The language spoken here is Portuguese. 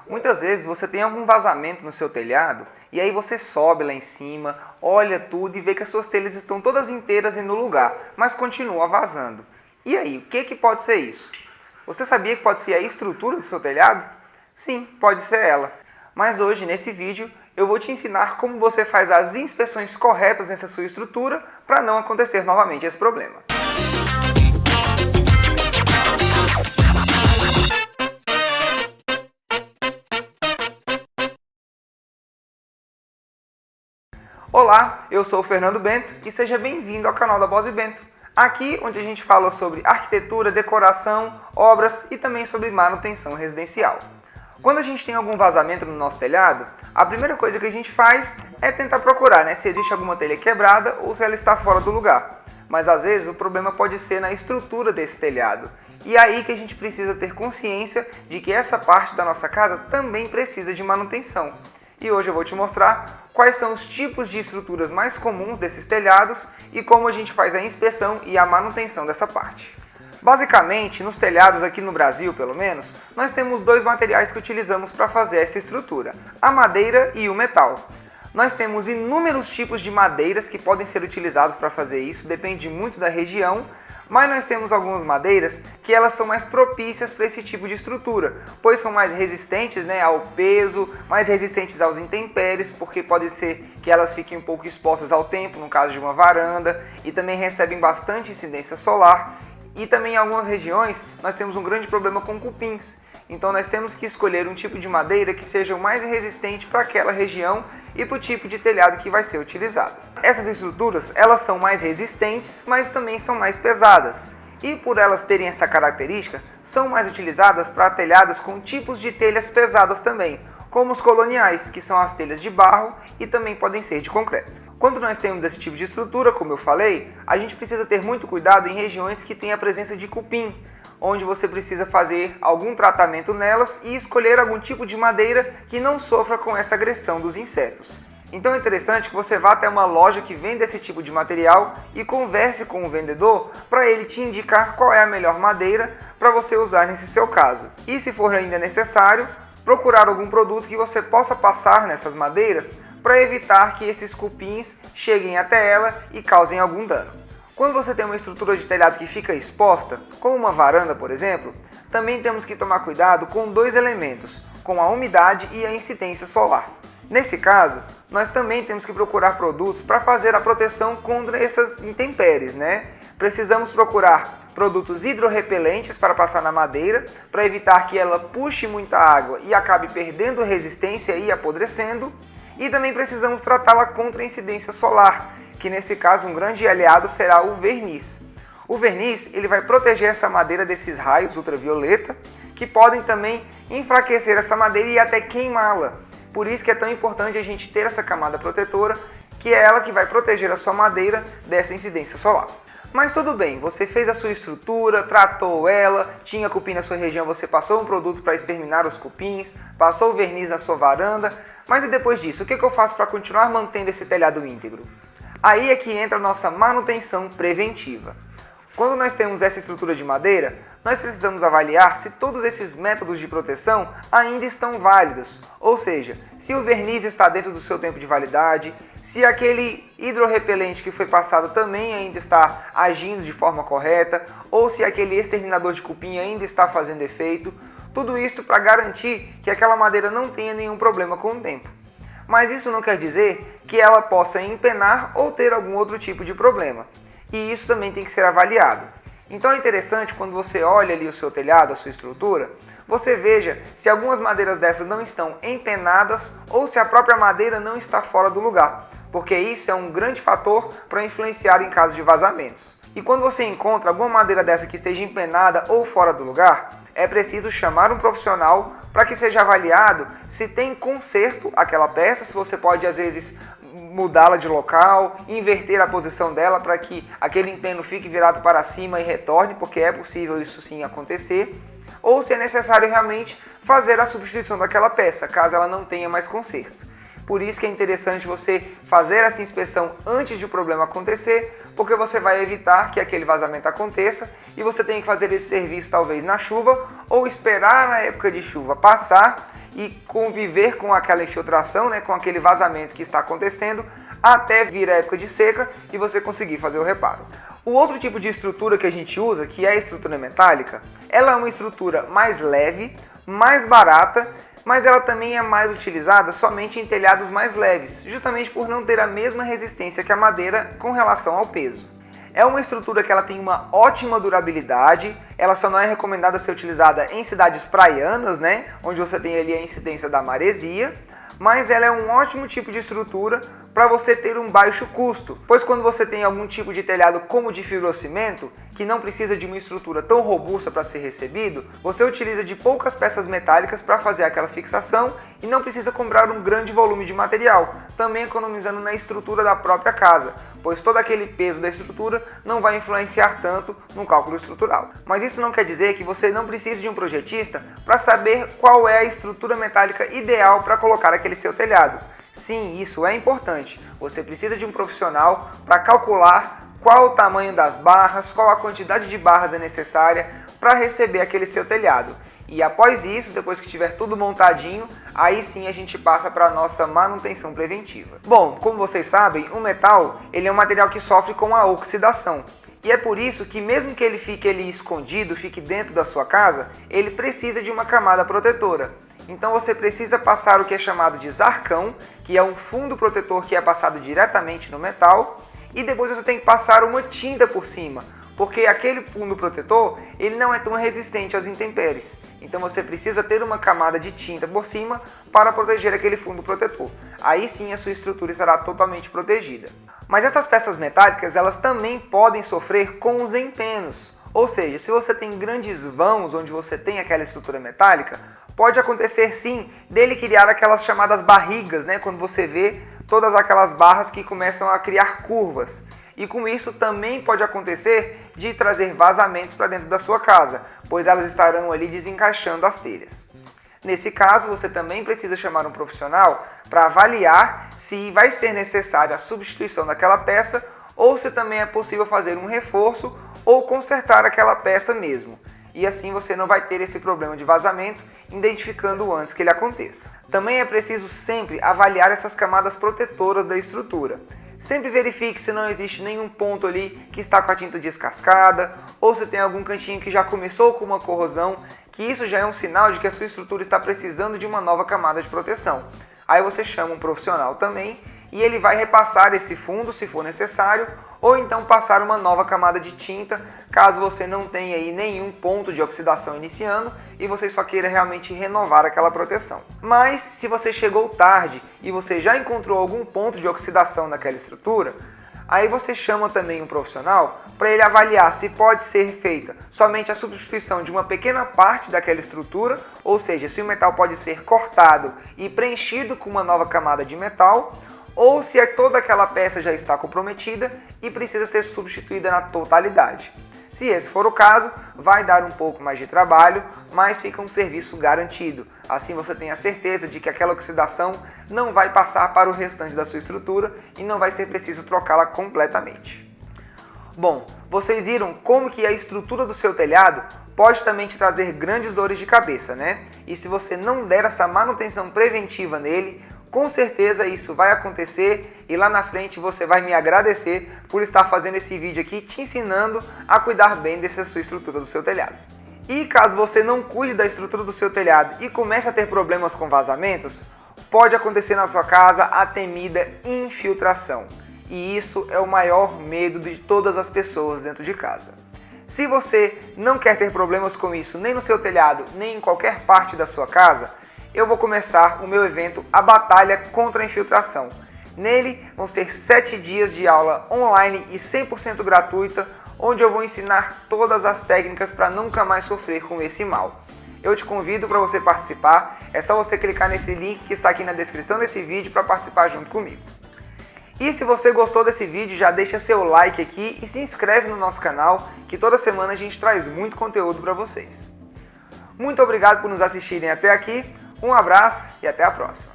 Muitas vezes você tem algum vazamento no seu telhado e aí você sobe lá em cima, olha tudo e vê que as suas telhas estão todas inteiras e no lugar, mas continua vazando. E aí, o que pode ser isso? Você sabia que pode ser a estrutura do seu telhado? Sim, pode ser ela. Mas hoje, nesse vídeo, eu vou te ensinar como você faz as inspeções corretas nessa sua estrutura para não acontecer novamente esse problema. Olá, eu sou o Fernando Bento e seja bem-vindo ao canal da Bosi Bento. Aqui onde a gente fala sobre arquitetura, decoração, obras e também sobre manutenção residencial. Quando a gente tem algum vazamento no nosso telhado, a primeira coisa que a gente faz é tentar procurar, se existe alguma telha quebrada ou se ela está fora do lugar. Mas às vezes o problema pode ser na estrutura desse telhado. E é aí que a gente precisa ter consciência de que essa parte da nossa casa também precisa de manutenção. E hoje eu vou te mostrar quais são os tipos de estruturas mais comuns desses telhados e como a gente faz a inspeção e a manutenção dessa parte. Basicamente, nos telhados aqui no Brasil, pelo menos, nós temos dois materiais que utilizamos para fazer essa estrutura, a madeira e o metal. Nós temos inúmeros tipos de madeiras que podem ser utilizados para fazer isso, depende muito da região, mas nós temos algumas madeiras que elas são mais propícias para esse tipo de estrutura, pois são mais resistentes ao peso, mais resistentes aos intempéries, porque pode ser que elas fiquem um pouco expostas ao tempo, no caso de uma varanda, e também recebem bastante incidência solar. E também em algumas regiões nós temos um grande problema com cupins. Então nós temos que escolher um tipo de madeira que seja o mais resistente para aquela região e para o tipo de telhado que vai ser utilizado. Essas estruturas elas são mais resistentes, mas também são mais pesadas. E por elas terem essa característica, são mais utilizadas para telhados com tipos de telhas pesadas também, como os coloniais, que são as telhas de barro e também podem ser de concreto. Quando nós temos esse tipo de estrutura, como eu falei, a gente precisa ter muito cuidado em regiões que têm a presença de cupim, onde você precisa fazer algum tratamento nelas e escolher algum tipo de madeira que não sofra com essa agressão dos insetos. Então é interessante que você vá até uma loja que vende esse tipo de material e converse com o vendedor para ele te indicar qual é a melhor madeira para você usar nesse seu caso. E se for ainda necessário, procurar algum produto que você possa passar nessas madeiras para evitar que esses cupins cheguem até ela e causem algum dano. Quando você tem uma estrutura de telhado que fica exposta, como uma varanda, por exemplo, também temos que tomar cuidado com dois elementos, com a umidade e a incidência solar. Nesse caso, nós também temos que procurar produtos para fazer a proteção contra essas intempéries, Precisamos procurar produtos hidrorrepelentes para passar na madeira, para evitar que ela puxe muita água e acabe perdendo resistência e apodrecendo. E também precisamos tratá-la contra a incidência solar, que nesse caso um grande aliado será o verniz. O verniz ele vai proteger essa madeira desses raios ultravioleta, que podem também enfraquecer essa madeira e até queimá-la. Por isso que é tão importante a gente ter essa camada protetora, que é ela que vai proteger a sua madeira dessa incidência solar. Mas tudo bem, você fez a sua estrutura, tratou ela, tinha cupim na sua região, você passou um produto para exterminar os cupins, passou o verniz na sua varanda, mas e depois disso, o que eu faço para continuar mantendo esse telhado íntegro? Aí é que entra a nossa manutenção preventiva. Quando nós temos essa estrutura de madeira, nós precisamos avaliar se todos esses métodos de proteção ainda estão válidos, ou seja, se o verniz está dentro do seu tempo de validade, se aquele hidrorrepelente que foi passado também ainda está agindo de forma correta, ou se aquele exterminador de cupim ainda está fazendo efeito, tudo isso para garantir que aquela madeira não tenha nenhum problema com o tempo. Mas isso não quer dizer que ela possa empenar ou ter algum outro tipo de problema. E isso também tem que ser avaliado. Então é interessante quando você olha ali o seu telhado, a sua estrutura, você veja se algumas madeiras dessas não estão empenadas ou se a própria madeira não está fora do lugar, porque isso é um grande fator para influenciar em caso de vazamentos. E quando você encontra alguma madeira dessa que esteja empenada ou fora do lugar, é preciso chamar um profissional para que seja avaliado se tem conserto aquela peça, se você pode às vezes mudá-la de local, inverter a posição dela para que aquele empeno fique virado para cima e retorne, porque é possível isso sim acontecer, ou se é necessário realmente fazer a substituição daquela peça, caso ela não tenha mais conserto. Por isso que é interessante você fazer essa inspeção antes de o problema acontecer, porque você vai evitar que aquele vazamento aconteça e você tem que fazer esse serviço talvez na chuva ou esperar na época de chuva passar e conviver com aquela infiltração, né, com aquele vazamento que está acontecendo até vir a época de seca e você conseguir fazer o reparo. O outro tipo de estrutura que a gente usa, que é a estrutura metálica, ela é uma estrutura mais leve, mais barata, mas ela também é mais utilizada somente em telhados mais leves, justamente por não ter a mesma resistência que a madeira com relação ao peso. É uma estrutura que ela tem uma ótima durabilidade, ela só não é recomendada ser utilizada em cidades praianas, né, onde você tem ali a incidência da maresia, mas ela é um ótimo tipo de estrutura para você ter um baixo custo, pois quando você tem algum tipo de telhado como de fibrocimento, que não precisa de uma estrutura tão robusta para ser recebido, você utiliza de poucas peças metálicas para fazer aquela fixação e não precisa comprar um grande volume de material, também economizando na estrutura da própria casa, pois todo aquele peso da estrutura não vai influenciar tanto no cálculo estrutural. Mas isso não quer dizer que você não precise de um projetista para saber qual é a estrutura metálica ideal para colocar aquele seu telhado. Sim, isso é importante. Você precisa de um profissional para calcular qual o tamanho das barras, qual a quantidade de barras é necessária para receber aquele seu telhado. E após isso, depois que tiver tudo montadinho, aí sim a gente passa para a nossa manutenção preventiva. Bom, como vocês sabem, o metal ele é um material que sofre com a oxidação. E é por isso que mesmo que ele fique ali escondido, fique dentro da sua casa, ele precisa de uma camada protetora. Então você precisa passar o que é chamado de zarcão, que é um fundo protetor que é passado diretamente no metal, e depois você tem que passar uma tinta por cima, porque aquele fundo protetor ele não é tão resistente aos intempéries. Então você precisa ter uma camada de tinta por cima para proteger aquele fundo protetor. Aí sim a sua estrutura estará totalmente protegida. Mas essas peças metálicas elas também podem sofrer com os empenos. Ou seja, se você tem grandes vãos onde você tem aquela estrutura metálica, pode acontecer sim dele criar aquelas chamadas barrigas, né? Quando você vê todas aquelas barras que começam a criar curvas. E com isso também pode acontecer de trazer vazamentos para dentro da sua casa, pois elas estarão ali desencaixando as telhas. Nesse caso, você também precisa chamar um profissional para avaliar se vai ser necessária a substituição daquela peça ou se também é possível fazer um reforço ou consertar aquela peça mesmo. E assim você não vai ter esse problema de vazamento, identificando antes que ele aconteça. Também é preciso sempre avaliar essas camadas protetoras da estrutura. Sempre verifique se não existe nenhum ponto ali que está com a tinta descascada ou se tem algum cantinho que já começou com uma corrosão, que isso já é um sinal de que a sua estrutura está precisando de uma nova camada de proteção. Aí você chama um profissional também e ele vai repassar esse fundo se for necessário ou então passar uma nova camada de tinta caso você não tenha aí nenhum ponto de oxidação iniciando e você só queira realmente renovar aquela proteção. Mas se você chegou tarde e você já encontrou algum ponto de oxidação naquela estrutura, aí você chama também um profissional para ele avaliar se pode ser feita somente a substituição de uma pequena parte daquela estrutura, ou seja, se o metal pode ser cortado e preenchido com uma nova camada de metal, ou se toda aquela peça já está comprometida e precisa ser substituída na totalidade. Se esse for o caso, vai dar um pouco mais de trabalho, mas fica um serviço garantido. Assim você tem a certeza de que aquela oxidação não vai passar para o restante da sua estrutura e não vai ser preciso trocá-la completamente. Bom, vocês viram como que a estrutura do seu telhado pode também te trazer grandes dores de cabeça, né? E se você não der essa manutenção preventiva nele, com certeza isso vai acontecer e lá na frente você vai me agradecer por estar fazendo esse vídeo aqui te ensinando a cuidar bem dessa sua estrutura do seu telhado. E caso você não cuide da estrutura do seu telhado e comece a ter problemas com vazamentos, pode acontecer na sua casa a temida infiltração. E isso é o maior medo de todas as pessoas dentro de casa. Se você não quer ter problemas com isso nem no seu telhado, nem em qualquer parte da sua casa, eu vou começar o meu evento A Batalha contra a Infiltração. Nele vão ser 7 dias de aula online e 100% gratuita, onde eu vou ensinar todas as técnicas para nunca mais sofrer com esse mal. Eu te convido para você participar, é só você clicar nesse link que está aqui na descrição desse vídeo para participar junto comigo. E se você gostou desse vídeo, já deixa seu like aqui e se inscreve no nosso canal, que toda semana a gente traz muito conteúdo para vocês. Muito obrigado por nos assistirem até aqui. Um abraço e até a próxima!